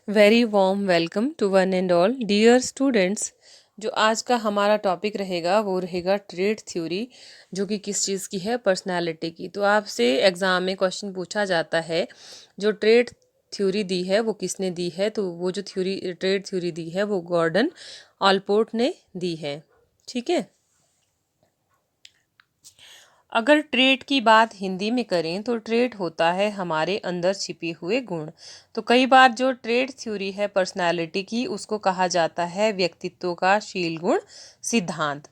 Very warm welcome to one and all dear students. जो आज का हमारा टॉपिक रहेगा वो रहेगा ट्रेड थ्योरी, जो कि किस चीज़ की है, पर्सनालिटी की। तो आपसे एग्ज़ाम में क्वेश्चन पूछा जाता है जो ट्रेड थ्योरी दी है वो किसने दी है। तो वो जो ट्रेड थ्योरी दी है वो गॉर्डन ऑलपोर्ट ने दी है। ठीक है। अगर ट्रेट की बात हिंदी में करें तो ट्रेट होता है हमारे अंदर छिपे हुए गुण। तो कई बार जो ट्रेट थ्योरी है पर्सनालिटी की, उसको कहा जाता है व्यक्तित्व का शील गुण सिद्धांत।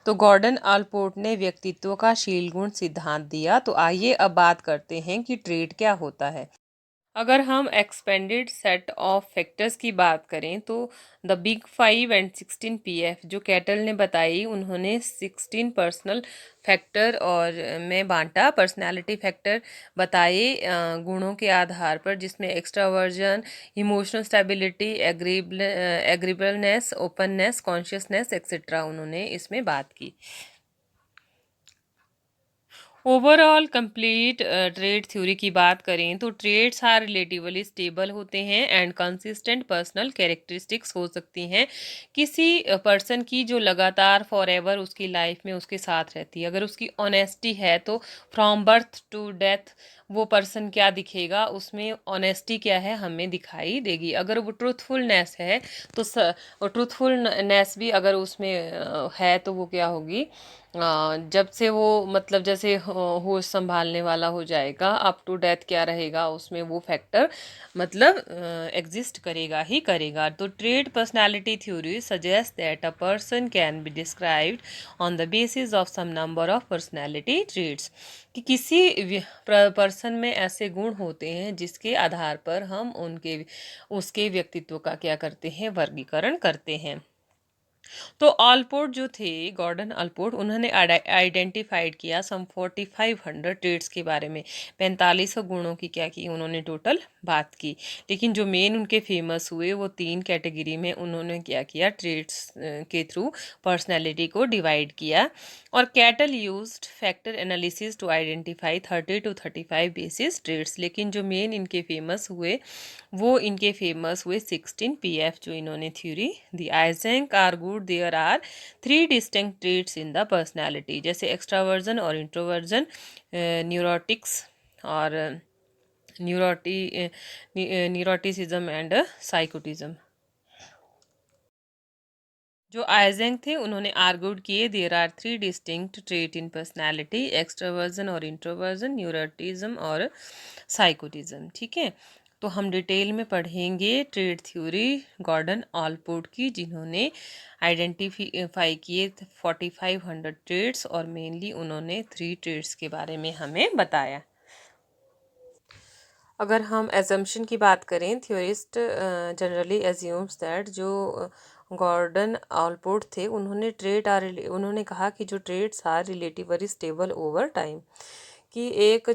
तो गॉर्डन ऑलपोर्ट ने व्यक्तित्व का शील गुण सिद्धांत दिया। तो आइए अब बात करते हैं कि ट्रेट क्या होता है। अगर हम एक्सपेंडेड सेट ऑफ फैक्टर्स की बात करें तो द बिग 5 and 16 PF जो कैटल ने बताई, उन्होंने 16 पर्सनल फैक्टर और में बांटा, पर्सनालिटी फैक्टर बताए गुणों के आधार पर, जिसमें extraversion, emotional stability, agreeableness, openness, consciousness etcetera उन्होंने इसमें बात की। ओवरऑल कंप्लीट ट्रेड थ्योरी की बात करें तो ट्रेड्स आर रिलेटिवली स्टेबल होते हैं एंड कंसिस्टेंट पर्सनल कैरेक्टरिस्टिक्स हो सकती हैं किसी पर्सन की, जो लगातार फॉर एवर उसकी लाइफ में उसके साथ रहती है। अगर उसकी ऑनेस्टी है तो फ्रॉम बर्थ टू डेथ वो पर्सन क्या दिखेगा, उसमें ऑनेस्टी क्या है हमें दिखाई देगी। अगर वो ट्रूथफुलनेस है तो ट्रूथफुलनेस भी अगर उसमें है तो वो क्या होगी, जब से वो मतलब जैसे होश संभालने वाला हो जाएगा, अप टू डेथ क्या रहेगा उसमें, वो फैक्टर मतलब एग्जिस्ट करेगा ही करेगा। तो trait personality theory suggest that a person can be described on the basis of some number of personality traits, कि किसी पर्सन में ऐसे गुण होते हैं जिसके आधार पर हम उनके उसके व्यक्तित्व का क्या करते हैं, वर्गीकरण करते हैं। तो ऑलपोर्ट जो थे, गॉर्डन ऑलपोर्ट, उन्होंने आइडेंटिफाइड किया सम 4500 ट्रेड्स के बारे में। 4500 गुणों की क्या की उन्होंने टोटल बात की। लेकिन जो मेन उनके फेमस हुए वो 3 कैटेगरी में उन्होंने क्या किया, ट्रेड्स के थ्रू पर्सनैलिटी को डिवाइड किया। और Cattell used factor analysis to identify 30 to 35 basis traits. लेकिन जो मेन इनके फेमस हुए वो इनके फेमस हुए 16 PF जो इन्होंने थ्योरी दी। Eysenck argued there are 3 distinct traits in the personality, जैसे एक्स्ट्रावर्जन और इंट्रोवर्जन, न्यूरोटिक्स और न्यूरोटिसिज्म एंड साइकोटिज्म। जो आइजेंक थे उन्होंने आर्गूड किए there are 3 distinct trait in personality, extraversion और इंट्रोवर्जन, न्यूरोटिज्म और साइकोटिज्म। ठीक है। तो हम डिटेल में पढ़ेंगे ट्रेड थ्योरी गॉर्डन ऑलपोर्ट की, जिन्होंने आइडेंटिफाई किए 4500 ट्रेड्स और मेनली उन्होंने 3 ट्रेड्स के बारे में हमें बताया। अगर हम एजम्पशन की बात करें, थ्योरिस्ट जनरली एज्यूम्स दैट जो गॉर्डन ऑलपोर्ट थे, उन्होंने कहा कि जो traits are relatively stable over time, कि एक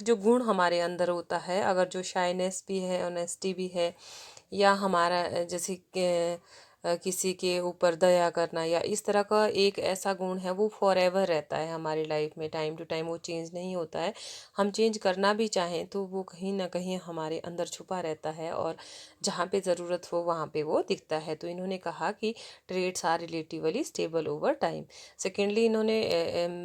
जो गुण हमारे अंदर होता है, अगर जो शाइनेस भी है, ऑनेस्टी भी है, या हमारा जैसे किसी के ऊपर दया करना या इस तरह का एक ऐसा गुण है, वो फॉर एवर रहता है हमारी लाइफ में, टाइम टू टाइम वो चेंज नहीं होता है। हम चेंज करना भी चाहें तो वो कहीं ना कहीं हमारे अंदर छुपा रहता है, और जहाँ पे ज़रूरत हो वहाँ पे वो दिखता है। तो इन्होंने कहा कि traits are relatively stable over time. Secondly इन्होंने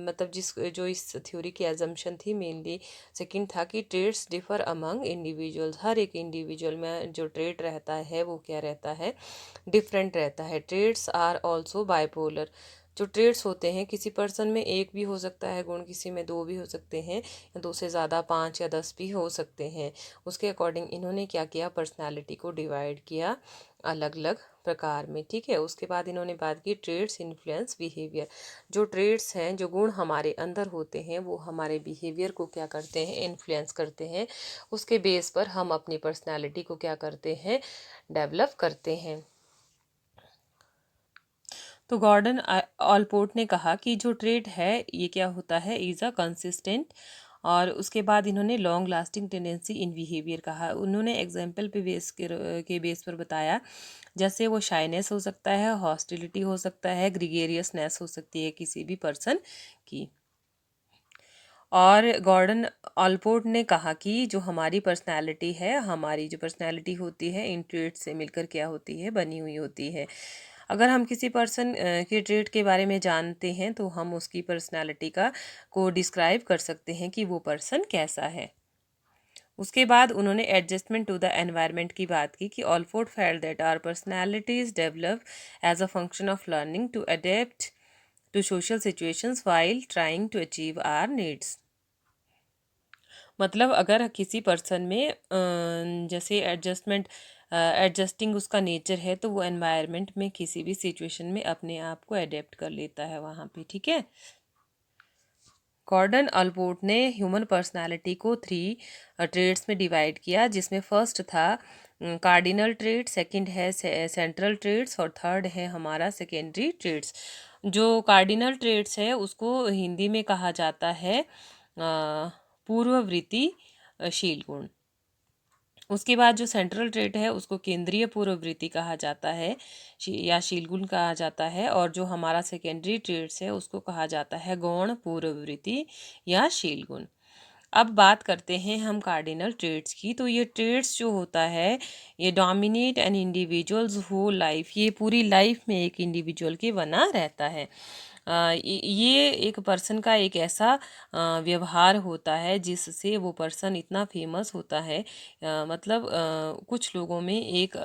मतलब जो इस थ्योरी की एजम्पशन थी, मेनली सेकंड था कि ट्रेड्स डिफर अमंग इंडिविजुअल्स। हर एक इंडिविजुअल में जो ट्रेड रहता है वो क्या रहता है, डिफरेंट रहता है। Traits are also bipolar. जो ट्रेड्स होते हैं, किसी पर्सन में एक भी हो सकता है गुण, किसी में दो भी हो सकते हैं, या दो से ज़्यादा 5 या 10 भी हो सकते हैं। उसके अकॉर्डिंग इन्होंने क्या किया, पर्सनालिटी को डिवाइड किया अलग अलग प्रकार में। ठीक है। उसके बाद इन्होंने बात की ट्रेड्स इन्फ्लुएंस बिहेवियर। जो ट्रेड्स हैं, जो गुण हमारे अंदर होते हैं, वो हमारे बिहेवियर को क्या करते हैं, इन्फ्लुएंस करते हैं। उसके बेस पर हम अपनी पर्सनालिटी को क्या करते हैं, डेवलप करते हैं। तो गॉर्डन ऑलपोर्ट ने कहा कि जो ट्रेड है ये क्या होता है, इज़ अ कंसिस्टेंट। और उसके बाद इन्होंने long lasting tendency in behaviour कहा। उन्होंने एग्जाम्पल के बेस पर बताया, जैसे वो शाइनेस हो सकता है, हॉस्टिलिटी हो सकता है, ग्रीगेरियसनेस हो सकती है किसी भी पर्सन की। और गॉर्डन ऑलपोर्ट ने कहा कि जो हमारी पर्सनैलिटी है, हमारी जो पर्सनैलिटी होती है इन ट्रेड से मिलकर क्या होती है, बनी हुई होती है। अगर हम किसी पर्सन के ट्रेड के बारे में जानते हैं तो हम उसकी पर्सनैलिटी का को डिस्क्राइब कर सकते हैं कि वो पर्सन कैसा है। उसके बाद उन्होंने एडजस्टमेंट टू द एनवायरनमेंट की बात की कि Allport felt that our personalities develop as a function of learning to adapt to social situations while trying to achieve our needs. मतलब अगर किसी पर्सन में जैसे एडजस्टिंग उसका नेचर है तो वो एनवायरनमेंट में किसी भी सिचुएशन में अपने आप को अडेप्ट कर लेता है वहाँ पे, ठीक है। गॉर्डन अल्पोर्ट ने ह्यूमन पर्सनालिटी को 3 ट्रेड्स में डिवाइड किया, जिसमें फर्स्ट था कार्डिनल ट्रेड, सेकंड है सेंट्रल ट्रेड्स और थर्ड है हमारा सेकेंडरी ट्रेड्स। जो कार्डिनल ट्रेड्स है उसको हिंदी में कहा जाता है पूर्ववृत्तिशील गुण। उसके बाद जो सेंट्रल ट्रेट है उसको केंद्रीय पूर्ववृत्ति कहा जाता है या शीलगुण कहा जाता है, और जो हमारा सेकेंडरी ट्रेट्स है उसको कहा जाता है गौण पूर्ववृत्ति या शीलगुण। अब बात करते हैं हम कार्डिनल ट्रेट्स की। तो ये ट्रेट्स जो होता है ये dominate an individual's whole life, ये पूरी लाइफ में एक इंडिविजुअल के बना रहता है। ये एक पर्सन का एक ऐसा व्यवहार होता है जिससे वो पर्सन इतना फेमस होता है। मतलब कुछ लोगों में एक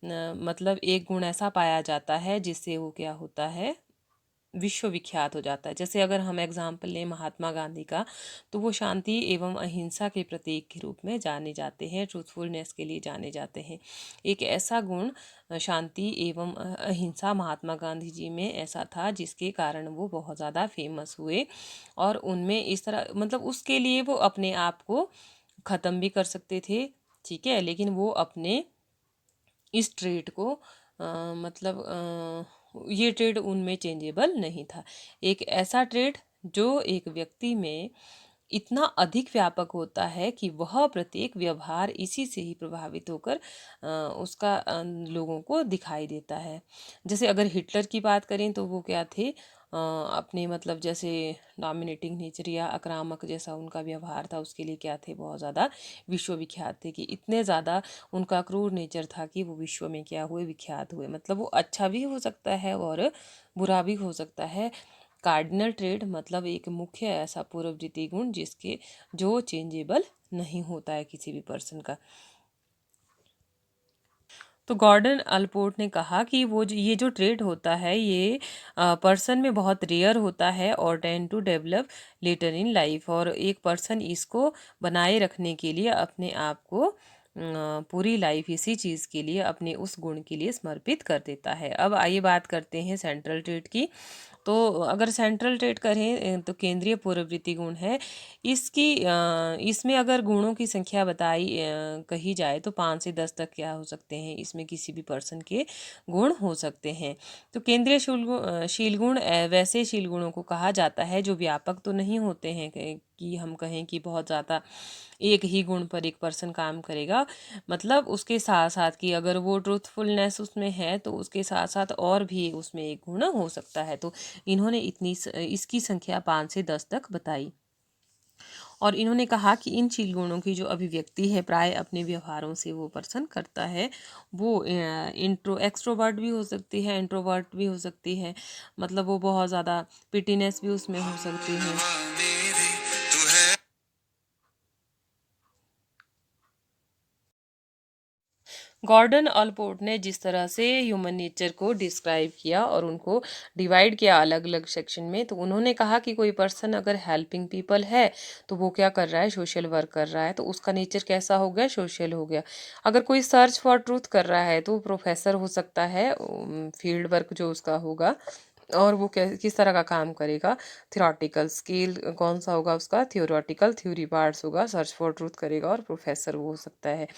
मतलब एक गुण ऐसा पाया जाता है जिससे वो क्या होता है, विश्वविख्यात हो जाता है। जैसे अगर हम एग्जाम्पल लें महात्मा गांधी का, तो वो शांति एवं अहिंसा के प्रतीक के रूप में जाने जाते हैं, ट्रूथफुलनेस के लिए जाने जाते हैं। एक ऐसा गुण शांति एवं अहिंसा महात्मा गांधी जी में ऐसा था जिसके कारण वो बहुत ज़्यादा फेमस हुए, और उनमें इस तरह मतलब उसके लिए वो अपने आप को ख़त्म भी कर सकते थे, ठीक है, लेकिन वो अपने इस ट्रेड को ये ट्रेड उनमें चेंजेबल नहीं था। एक ऐसा ट्रेड जो एक व्यक्ति में इतना अधिक व्यापक होता है कि वह प्रत्येक व्यवहार इसी से ही प्रभावित होकर उसका लोगों को दिखाई देता है। जैसे अगर हिटलर की बात करें तो वो क्या थे, अपने मतलब जैसे डोमिनेटिंग नेचर या आक्रामक जैसा उनका व्यवहार था, उसके लिए क्या थे, बहुत ज़्यादा विश्वविख्यात थे, कि इतने ज़्यादा उनका क्रूर नेचर था कि वो विश्व में क्या हुए, विख्यात हुए। मतलब वो अच्छा भी हो सकता है और बुरा भी हो सकता है। कार्डिनल ट्रेड मतलब एक मुख्य ऐसा पूर्ववृत्ति गुण जिसके जो चेंजेबल नहीं होता है किसी भी पर्सन का। तो गॉर्डन अल्पोर्ट ने कहा कि ये जो ट्रेड होता है ये पर्सन में बहुत रेयर होता है और tend to develop later in life, और एक पर्सन इसको बनाए रखने के लिए अपने आप को पूरी लाइफ इसी चीज़ के लिए, अपने उस गुण के लिए समर्पित कर देता है। अब आइए बात करते हैं सेंट्रल ट्रेड की। तो अगर सेंट्रल ट्रेड करें तो केंद्रीय पूर्ववृत्ति गुण है। इसमें अगर गुणों की संख्या कही जाए तो 5 से 10 तक क्या हो सकते हैं, इसमें किसी भी पर्सन के गुण हो सकते हैं। तो केंद्रीय शील गुण वैसे शील गुणों को कहा जाता है जो व्यापक तो नहीं होते हैं कि हम कहें कि बहुत ज़्यादा एक ही गुण पर एक पर्सन काम करेगा। मतलब उसके साथ साथ कि अगर वो ट्रूथफुलनेस उसमें है तो उसके साथ साथ और भी उसमें एक गुण हो सकता है। तो इन्होंने इसकी संख्या 5 से 10 तक बताई, और इन्होंने कहा कि इन शील गुणों की जो अभिव्यक्ति है प्राय अपने व्यवहारों से वो पर्सन करता है। वो एक्सट्रोवर्ट भी हो सकती है, इंट्रोवर्ट भी हो सकती है, मतलब वो बहुत ज़्यादा पिटीनेस भी उसमें हो सकती है। गॉर्डन ऑलपोर्ट ने जिस तरह से ह्यूमन नेचर को डिस्क्राइब किया और उनको डिवाइड किया अलग अलग सेक्शन में, तो उन्होंने कहा कि कोई पर्सन अगर हेल्पिंग पीपल है तो वो क्या कर रहा है, सोशल वर्क कर रहा है, तो उसका नेचर कैसा हो गया, सोशल हो गया। अगर कोई सर्च फॉर ट्रूथ कर रहा है तो वो प्रोफेसर हो सकता है, फील्ड वर्क जो उसका होगा, और वो किस तरह का काम करेगा, थियोरटिकल स्किल कौन सा होगा उसका, थियोरटिकल थ्योरी पार्ट्स होगा, सर्च फॉर ट्रूथ करेगा और प्रोफेसर वो हो सकता है।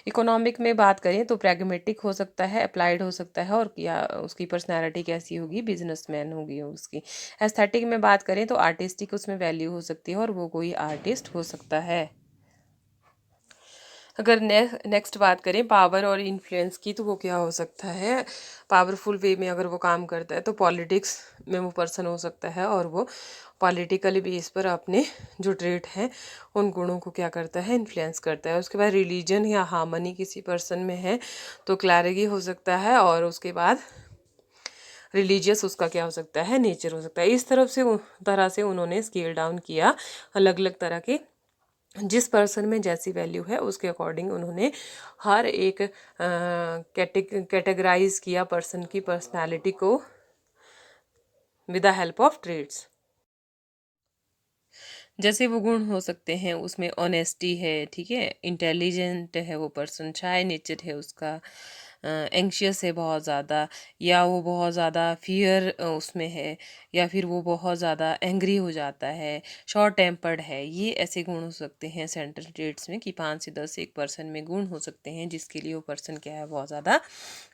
इकोनॉमिक में बात करें तो प्रैग्मेटिक हो सकता है, अप्लाइड हो सकता है, और या उसकी पर्सनैलिटी कैसी होगी, बिजनेसमैन होगी उसकी। एस्थेटिक में बात करें तो आर्टिस्टिक उसमें वैल्यू हो सकती है और वो कोई आर्टिस्ट हो सकता है। अगर नेक्स्ट बात करें पावर और इन्फ्लुएंस की, तो वो क्या हो सकता है, पावरफुल वे में अगर वो काम करता है तो पॉलिटिक्स में वो पर्सन हो सकता है, और वो पॉलिटिकली बेस पर अपने जो ट्रेट हैं उन गुणों को क्या करता है, इन्फ्लुएंस करता है। उसके बाद रिलीजन या हार्मनी किसी पर्सन में है तो क्लैरिटी हो सकता है, और उसके बाद रिलीजियस उसका क्या हो सकता है, नेचर हो सकता है। इस तरह से उन्होंने स्केल डाउन किया अलग अलग तरह के, जिस पर्सन में जैसी वैल्यू है उसके अकॉर्डिंग उन्होंने हर एक कैटेगराइज किया पर्सन की पर्सनालिटी को with the help of traits. जैसे वो गुण हो सकते हैं उसमें ऑनेस्टी है, ठीक है, इंटेलिजेंट है वो पर्सन, शाय नेचर है उसका, एंग्शियस है बहुत ज़्यादा, या वो बहुत ज़्यादा फियर उसमें है, या फिर वो बहुत ज़्यादा एंग्री हो जाता है, शॉर्ट टेम्पर्ड है। ये ऐसे गुण हो सकते हैं सेंट्रल ट्रेड्स में कि 5 से 10 एक पर्सन में गुण हो सकते हैं जिसके लिए वो पर्सन क्या है, बहुत ज़्यादा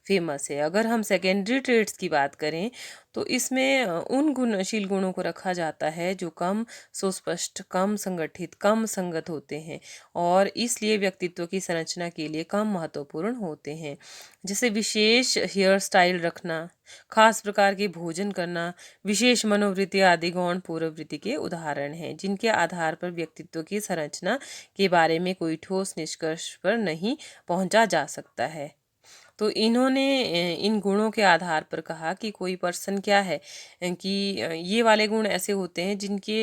फेमस है। अगर हम सेकेंडरी ट्रेड्स की बात करें तो इसमें उन गुणशील गुणों को रखा जाता है जो कम सुस्पष्ट, कम संगठित, कम संगत होते हैं, और इसलिए व्यक्तित्व की संरचना के लिए कम महत्वपूर्ण होते हैं। जैसे विशेष हेयर स्टाइल रखना, खास प्रकार के भोजन करना, विशेष मनोवृत्ति आदि गौण पूर्ववृत्ति के उदाहरण हैं, जिनके आधार पर व्यक्तित्व की संरचना के बारे में कोई ठोस निष्कर्ष पर नहीं पहुंचा जा सकता है। तो इन्होंने इन गुणों के आधार पर कहा कि कोई पर्सन क्या है, कि ये वाले गुण ऐसे होते हैं जिनके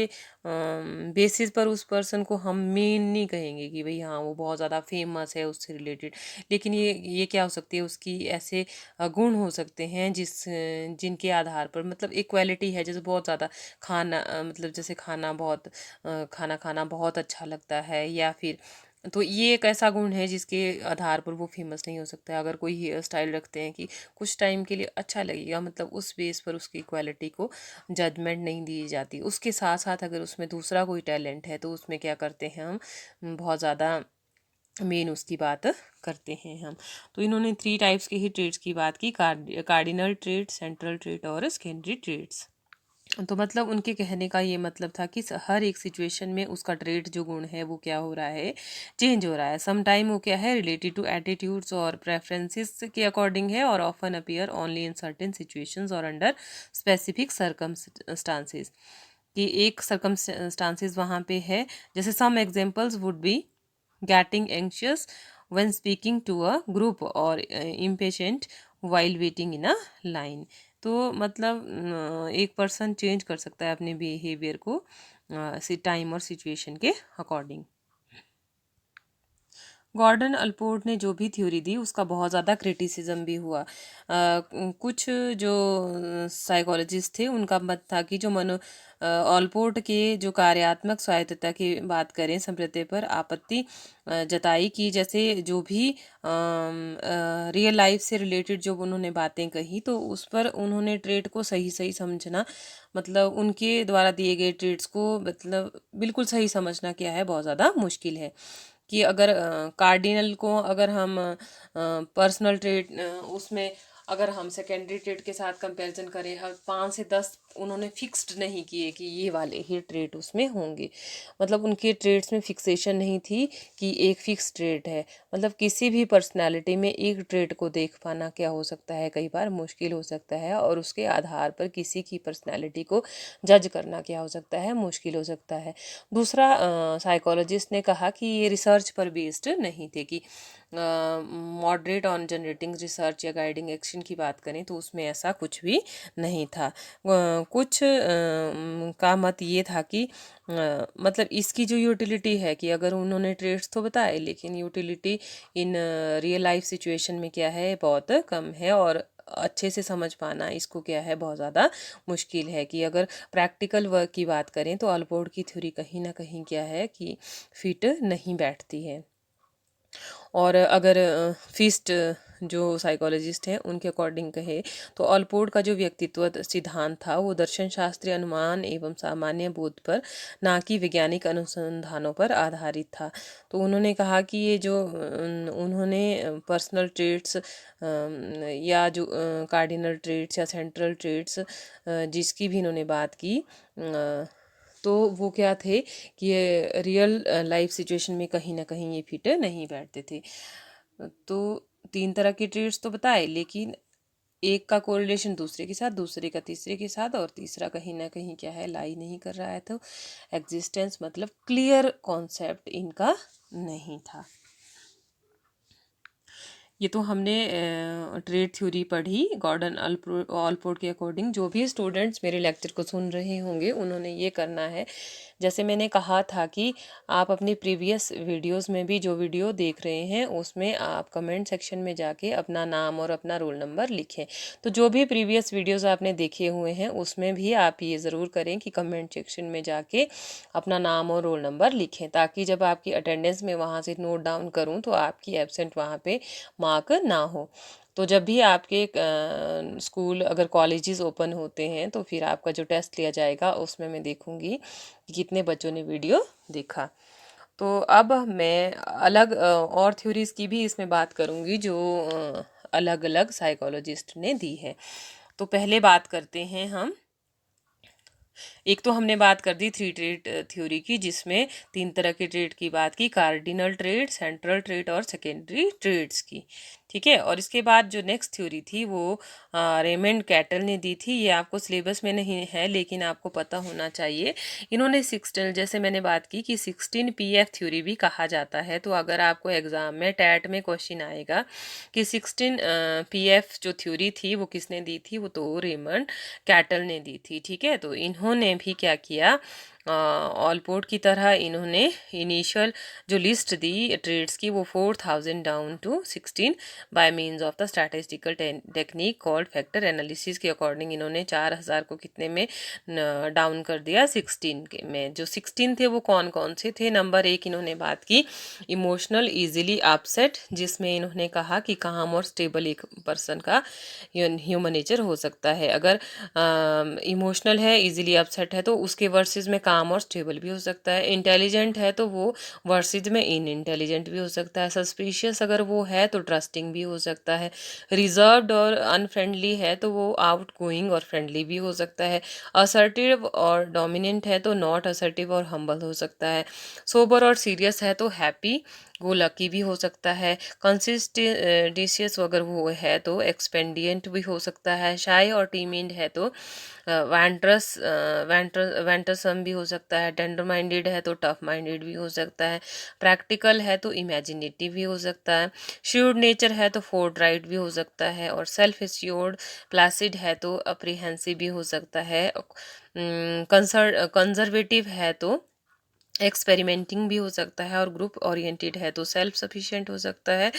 बेसिस पर उस पर्सन को हम मेन नहीं कहेंगे कि भाई हाँ वो बहुत ज़्यादा फेमस है उससे रिलेटेड, लेकिन ये क्या हो सकती है, उसकी ऐसे गुण हो सकते हैं जिनके आधार पर, मतलब इक्वालिटी है, जैसे बहुत ज़्यादा खाना, मतलब जैसे खाना खाना बहुत अच्छा लगता है, या फिर तो ये एक ऐसा गुण है जिसके आधार पर वो फेमस नहीं हो सकता है। अगर कोई हेयर स्टाइल रखते हैं कि कुछ टाइम के लिए अच्छा लगेगा, मतलब उस बेस पर उसकी क्वालिटी को जजमेंट नहीं दी जाती। उसके साथ साथ अगर उसमें दूसरा कोई टैलेंट है तो उसमें क्या करते हैं हम, बहुत ज़्यादा मेन उसकी बात करते हैं हम। तो इन्होंने 3 टाइप्स के ही ट्रेड्स की बात की, कार्डिनल ट्रेड, सेंट्रल ट्रेड और सेकेंडरी ट्रेड्स। तो मतलब उनके कहने का ये मतलब था कि हर एक सिचुएशन में उसका ट्रेड जो गुण है वो क्या हो रहा है, चेंज हो रहा है। सम टाइम वो क्या है, रिलेटेड टू एटीट्यूड्स और प्रेफरेंसेस के अकॉर्डिंग है, और often appear only in certain situations और अंडर स्पेसिफिक सर्कमस्टांसेस, कि एक सर्कमस्टांसेस वहाँ पे है। जैसे some examples would be getting anxious when speaking to a group, और impatient while waiting in a line. तो मतलब एक पर्सन चेंज कर सकता है अपने बिहेवियर को टाइम और सिचुएशन के अकॉर्डिंग। गॉर्डन अल्पोर्ट ने जो भी थ्योरी दी उसका बहुत ज़्यादा क्रिटिसिज्म भी हुआ। कुछ जो साइकोलॉजिस्ट थे उनका मत था कि जो ऑलपोर्ट के जो कार्यात्मक स्वायत्तता की बात करें, संप्रदाय पर आपत्ति जताई कि जैसे जो भी रियल लाइफ से रिलेटेड जो उन्होंने बातें कही, तो उस पर उन्होंने ट्रेड को सही सही समझना, मतलब उनके द्वारा दिए गए ट्रेड्स को मतलब बिल्कुल सही समझना क्या है, बहुत ज़्यादा मुश्किल है। कि अगर कार्डिनल को अगर हम पर्सनल ट्रेट उसमें अगर हम सेकेंडरी ट्रेट के साथ कंपैरिजन करें, 5 से 10 उन्होंने फिक्स्ड नहीं किए कि ये वाले ही ट्रेट उसमें होंगे, मतलब उनके ट्रेड्स में फिक्सेशन नहीं थी कि एक फिक्स ट्रेट है। मतलब किसी भी पर्सनालिटी में एक ट्रेट को देख पाना क्या हो सकता है, कई बार मुश्किल हो सकता है, और उसके आधार पर किसी की पर्सनालिटी को जज करना क्या हो सकता है, मुश्किल हो सकता है। दूसरा, साइकोलॉजिस्ट ने कहा कि ये रिसर्च पर बेस्ड नहीं थे, कि मॉडरेट ऑन जनरेटिंग रिसर्च या गाइडिंग एक्शन की बात करें तो उसमें ऐसा कुछ भी नहीं था। कुछ का मत ये था कि मतलब इसकी जो यूटिलिटी है, कि अगर उन्होंने ट्रेड्स तो बताए लेकिन utility in real life situation में क्या है, बहुत कम है, और अच्छे से समझ पाना इसको क्या है, बहुत ज़्यादा मुश्किल है। कि अगर प्रैक्टिकल वर्क की बात करें तो अल्पोर्ट की थ्योरी कहीं ना कहीं क्या है कि फिट नहीं बैठती है। और अगर फीस्ट जो साइकोलॉजिस्ट हैं उनके अकॉर्डिंग कहे तो ऑलपोर्ट का जो व्यक्तित्व सिद्धांत था वो दर्शन शास्त्रीय अनुमान एवं सामान्य बोध पर, ना कि वैज्ञानिक अनुसंधानों पर आधारित था। तो उन्होंने कहा कि ये जो उन्होंने पर्सनल ट्रेट्स या जो कार्डिनल ट्रेट्स या सेंट्रल ट्रेट्स जिसकी भी इन्होंने बात की, तो वो क्या थे कि ये रियल लाइफ सिचुएशन में कहीं ना कहीं ये फिट नहीं बैठते थे। तो 3 तरह के ट्रेड्स तो बताए, लेकिन एक का कोरिलेशन दूसरे के साथ, दूसरे का तीसरे के साथ, और तीसरा कहीं ना कहीं क्या है, लाई नहीं कर रहा है। तो एग्जिस्टेंस मतलब क्लियर कॉन्सेप्ट इनका नहीं था। ये तो हमने ट्रेड थ्योरी पढ़ी गॉर्डन ऑलपोर्ट के अकॉर्डिंग। जो भी स्टूडेंट्स मेरे लेक्चर को सुन रहे होंगे उन्होंने ये करना है, जैसे मैंने कहा था कि आप अपनी प्रीवियस वीडियोस में भी जो वीडियो देख रहे हैं उसमें आप कमेंट सेक्शन में जाके अपना नाम और अपना रोल नंबर लिखें। तो जो भी प्रीवियस वीडियोस आपने देखे हुए हैं उसमें भी आप ये ज़रूर करें कि कमेंट सेक्शन में जाके अपना नाम और रोल नंबर लिखें, ताकि जब आपकी अटेंडेंस में वहाँ से नोट डाउन करूँ तो आपकी एब्सेंट वहाँ पे मार्क ना हो। तो जब भी आपके स्कूल अगर कॉलेजेस ओपन होते हैं तो फिर आपका जो टेस्ट लिया जाएगा उसमें मैं देखूंगी कि कितने बच्चों ने वीडियो देखा। तो अब मैं अलग और थ्योरीज की भी इसमें बात करूंगी जो अलग अलग साइकोलॉजिस्ट ने दी है। तो पहले बात करते हैं हम, एक तो हमने बात कर दी 3 ट्रेड थ्योरी की, जिसमें 3 तरह के ट्रेड की बात की, कार्डिनल ट्रेड, सेंट्रल ट्रेड और सेकेंडरी ट्रेड्स की। ठीक है, और इसके बाद जो नेक्स्ट थ्योरी थी वो रेमंड कैटल ने दी थी। ये आपको सिलेबस में नहीं है लेकिन आपको पता होना चाहिए। इन्होंने 16, जैसे मैंने बात की कि 16 पीएफ थ्योरी भी कहा जाता है। तो अगर आपको एग्जाम में टैट में क्वेश्चन आएगा कि 16 पीएफ जो थ्योरी थी वो किसने दी थी, वो तो रेमंड कैटल ने दी थी। ठीक है, तो इन्होंने भी क्या किया, ऑलपोर्ट की तरह इन्होंने इनिशियल जो लिस्ट दी ट्रेड्स की वो 4000 down to 16 by means of the statistical technique called factor analysis के अकॉर्डिंग इन्होंने 4000 को कितने में डाउन कर दिया, 16 के में। जो 16 थे वो कौन कौन से थे, नंबर 1 इन्होंने बात की इमोशनल इजीली अपसेट, जिसमें इन्होंने कहा कि काम और स्टेबल एक पर्सन का ह्यूमन नेचर हो सकता है। अगर इमोशनल है, इजीली अपसेट है, तो उसके वर्सेस में काम और स्टेबल भी हो सकता है। इंटेलिजेंट है तो वो वर्सेस में इन इंटेलिजेंट भी हो सकता है। सस्पिशियस अगर वो है तो ट्रस्टिंग भी हो सकता है। रिजर्व्ड और अनफ्रेंडली है तो वो आउट गोइंग और फ्रेंडली भी हो सकता है। असर्टिव और डोमिनेंट है तो नॉट असर्टिव और हम्बल हो सकता है। सोबर और सीरियस है तो हैप्पी वो लकी भी हो सकता है। कंसिस्टेंशियस अगर वो है तो एक्सपेंडियंट भी हो सकता है। शाय और टीमिड है तो वेंटरसम भी हो सकता है। टेंडर माइंडेड है तो टफ माइंडेड भी हो सकता है। प्रैक्टिकल है तो इमेजिनेटिव भी हो सकता है। श्योर्ड नेचर है तो फोर्टराइट भी हो सकता है। और सेल्फ एश्योर्ड प्लासिड है तो अप्रीहेंसिव भी हो सकता है। कंजर्वेटिव है तो एक्सपेरिमेंटिंग भी हो सकता है। और ग्रुप ओरिएंटेड है तो सेल्फ सफिशिएंट हो सकता है।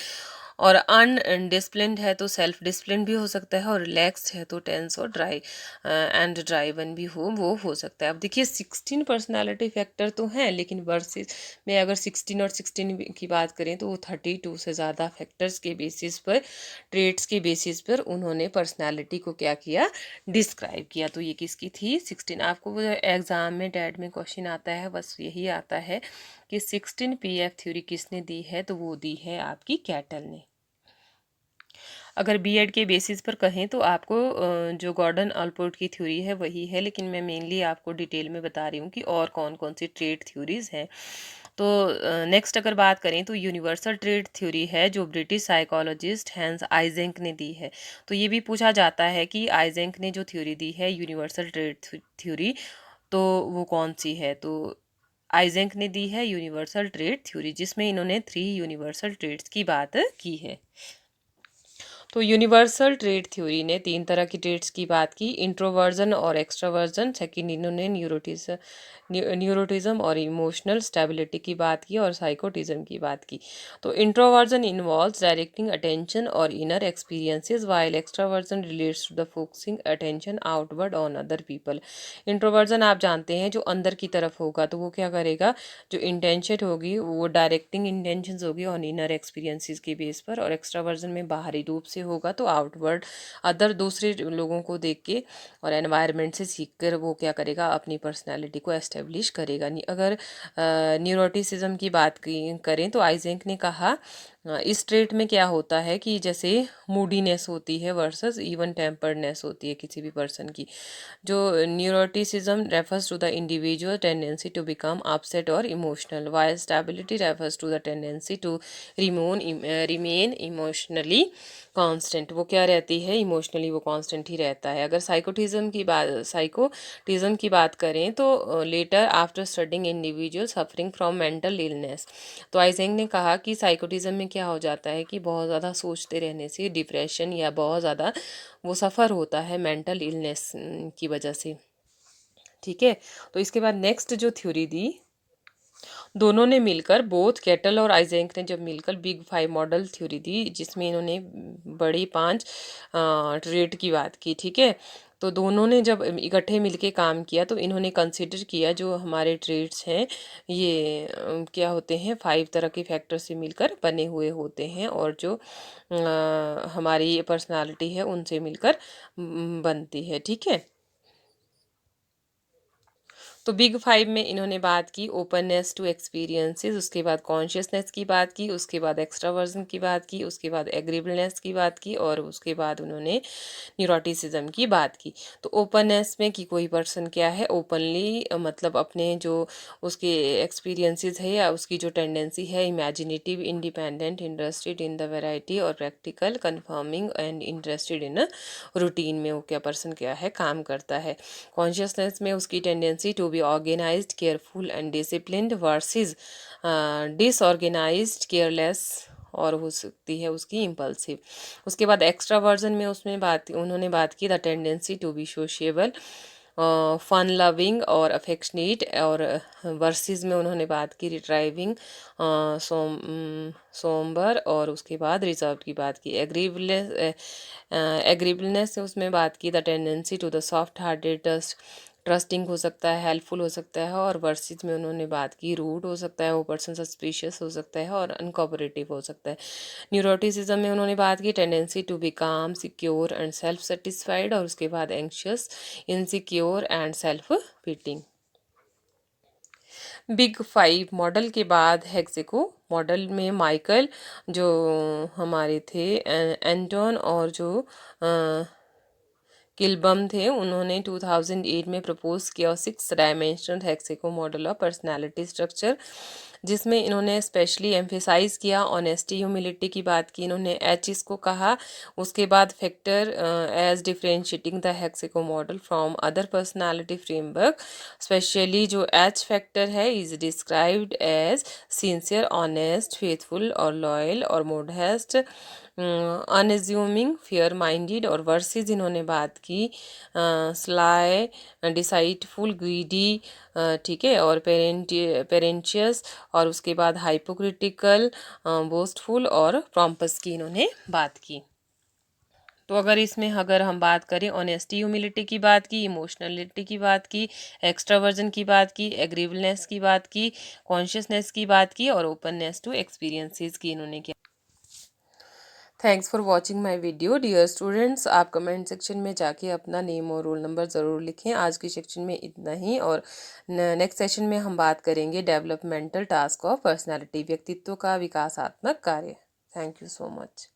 और अनडिसिप्लिन्ड है तो सेल्फ डिसिप्लिन भी हो सकता है। और रिलैक्स्ड है तो टेंस और ड्राइवन भी वो हो सकता है। अब देखिए 16 पर्सनालिटी फैक्टर तो हैं, लेकिन वर्सेस में अगर 16 और 16 की बात करें तो वो 32 से ज़्यादा फैक्टर्स के बेसिस पर, ट्रेड्स के बेसिस पर उन्होंने पर्सनालिटी को क्या किया, डिस्क्राइब किया। तो ये किसकी थी, 16। आपको एग्जाम में डैट में क्वेश्चन आता है, बस यही आता है कि 16 पीएफ थ्योरी किसने दी है, तो वो दी है आपकी कैटल ने। अगर बीएड के बेसिस पर कहें तो आपको जो गॉर्डन ऑलपोर्ट की थ्योरी है वही है, लेकिन मैं मेनली आपको डिटेल में बता रही हूँ कि और कौन कौन सी ट्रेड थ्योरीज हैं। तो नेक्स्ट अगर बात करें तो यूनिवर्सल ट्रेड थ्योरी है जो ब्रिटिश साइकोलॉजिस्ट हैंस आइजेंक ने दी है। तो ये भी पूछा जाता है कि आइजेंक ने जो थ्योरी दी है यूनिवर्सल ट्रेड थ्योरी, तो वो कौन सी है। तो आइजेंक ने दी है यूनिवर्सल ट्रेड थ्योरी, जिसमें इन्होंने 3 यूनिवर्सल ट्रेड्स की बात की है। तो यूनिवर्सल ट्रेड थ्योरी ने 3 तरह की ट्रेड्स की बात की, इंट्रोवर्जन और एक्सट्रोवर्जन। सेकंड इन्होंने न्यूरोटिज्म और इमोशनल स्टेबिलिटी की बात की, और साइकोटिज्म की बात की। तो इंट्रोवर्जन इन्वॉल्व्स डायरेक्टिंग अटेंशन और inner experiences, while extroversion relates to the focusing attention outward on other people. Introversion आप जानते हैं जो अंदर की तरफ होगा, तो वो क्या करेगा, जो इंटेंशन होगी वो डायरेक्टिंग इंटेंशंस होगी ऑन इनर एक्सपीरियंसेस के बेस पर। और एक्सट्रावर्जन में बाहरी रूप से होगा तो आउटवर्ड अदर दूसरे लोगों को देख के और एनवायरनमेंट से सीख कर वो क्या करेगा, अपनी पर्सनालिटी को एस्टेब्लिश करेगा। अगर न्यूरोटिसिज्म की बात करें तो आइजेंक ने कहा इस ट्रेट में क्या होता है कि जैसे मूडीनेस होती है वर्सेस इवन टेम्पर्डनेस होती है किसी भी पर्सन की। जो neuroticism refers to the individual tendency to become upset और emotional, while stability refers to the tendency to remain emotionally constant. वो क्या रहती है, इमोशनली वो कांस्टेंट ही रहता है। अगर साइकोटिज्म की बात करें तो later after studying individual suffering from mental illness, तो आइजेंग ने कहा कि साइकोटिज्म में क्या हो जाता है कि बहुत ज़्यादा सोचते रहने से डिप्रेशन या बहुत ज़्यादा वो सफ़र होता है मेंटल इलनेस की वजह से। ठीक है, तो इसके बाद नेक्स्ट जो थ्योरी दी, दोनों ने मिलकर, बोथ केटल और आइजेंक ने जब मिलकर बिग फाइव मॉडल थ्योरी दी, जिसमें इन्होंने बड़ी 5 ट्रेट की बात की। ठीक है, तो दोनों ने जब इकट्ठे मिलके काम किया तो इन्होंने कंसिडर किया जो हमारे ट्रेड्स हैं ये क्या होते हैं, 5 तरह के फैक्टर से मिलकर बने हुए होते हैं, और जो हमारी पर्सनालिटी है उनसे मिलकर बनती है। ठीक है, तो बिग फाइव में इन्होंने बात की ओपननेस टू एक्सपीरियंसेस, उसके बाद कॉन्शियसनेस की बात की, उसके बाद एक्स्ट्रावर्जन की बात की, उसके बाद एग्रीबलनेस की बात की, और उसके बाद उन्होंने न्यूरोटिसिज्म की बात की। तो ओपननेस में कि कोई पर्सन क्या है, ओपनली मतलब अपने जो उसके एक्सपीरियंसेस है या उसकी जो टेंडेंसी है, imaginative, independent, interested in the variety और practical, conforming and interested in routine में वो क्या पर्सन क्या है, काम करता है। कॉन्शियसनेस में उसकी tendency to be organised, careful and disciplined versus disorganised, careless, और हो सकती है उसकी इम्पल्सिव। उसके बाद एक्स्ट्रा वर्जन में उन्होंने बात की the tendency to be sociable, fun loving और अफेक्शनेट, और वर्सेस में उन्होंने बात की रिट्राइविंग, सोम्बर, और उसके बाद रिजर्व की बात की। एग्रीबलनेस से उसमें बात की the tendency to the soft hearted, trusting हो सकता है, हेल्पफुल हो सकता है, और वर्सेस में उन्होंने बात की रूड हो सकता है, वो पर्सन सस्पिशियस हो सकता है, और अनकोऑपरेटिव हो सकता है। न्यूरोटिसिज्म में उन्होंने बात की टेंडेंसी टू बी काम, सिक्योर एंड सेल्फ सेटिस्फाइड, और उसके बाद anxious, insecure and self pitting. Big five model के बाद हेक्सिको मॉडल में माइकल जो हमारे थे एंटोन और जो किलबम थे, उन्होंने 2008 में प्रपोज किया 6 डायमेंशनल हेक्सिको मॉडल ऑफ पर्सनालिटी स्ट्रक्चर, जिसमें इन्होंने स्पेशली एम्फेसाइज किया ऑनेस्टी, ह्यूमिलिटी की बात की, इन्होंने एच इसको कहा। उसके बाद फैक्टर एज डिफरेंशिएटिंग द हेक्सिको model from other personality framework, specially जो एच फैक्टर है is described as sincere, honest, faithful और लॉयल और मोडेस्ट, अनएज्यूमिंग, फेयर माइंडेड, और वर्सेस इन्होंने बात की स्लाई, डिसाइटफुल, ग्रीडी, ठीक है, और पेरेंशियस, और उसके बाद हाइपोक्रिटिकल, बोस्टफुल और प्रॉम्पस की इन्होंने बात की। तो अगर हम बात करें ऑनेस्टी, ह्यूमिलिटी की बात की, इमोशनलिटी की बात की, एक्स्ट्रावर्जन की बात की, एग्रीबलनेस की बात की, कॉन्शियसनेस की बात की, और ओपननेस टू एक्सपीरियंसेस की इन्होंने किया। Thanks for watching my video dear students. आप कमेंट सेक्शन में जाके अपना नेम और रोल नंबर ज़रूर लिखें। आज के सेक्शन में इतना ही, और नेक्स्ट सेशन में हम बात करेंगे डेवलपमेंटल टास्क ऑफ पर्सनालिटी, व्यक्तित्व का विकासात्मक कार्य। Thank you so much.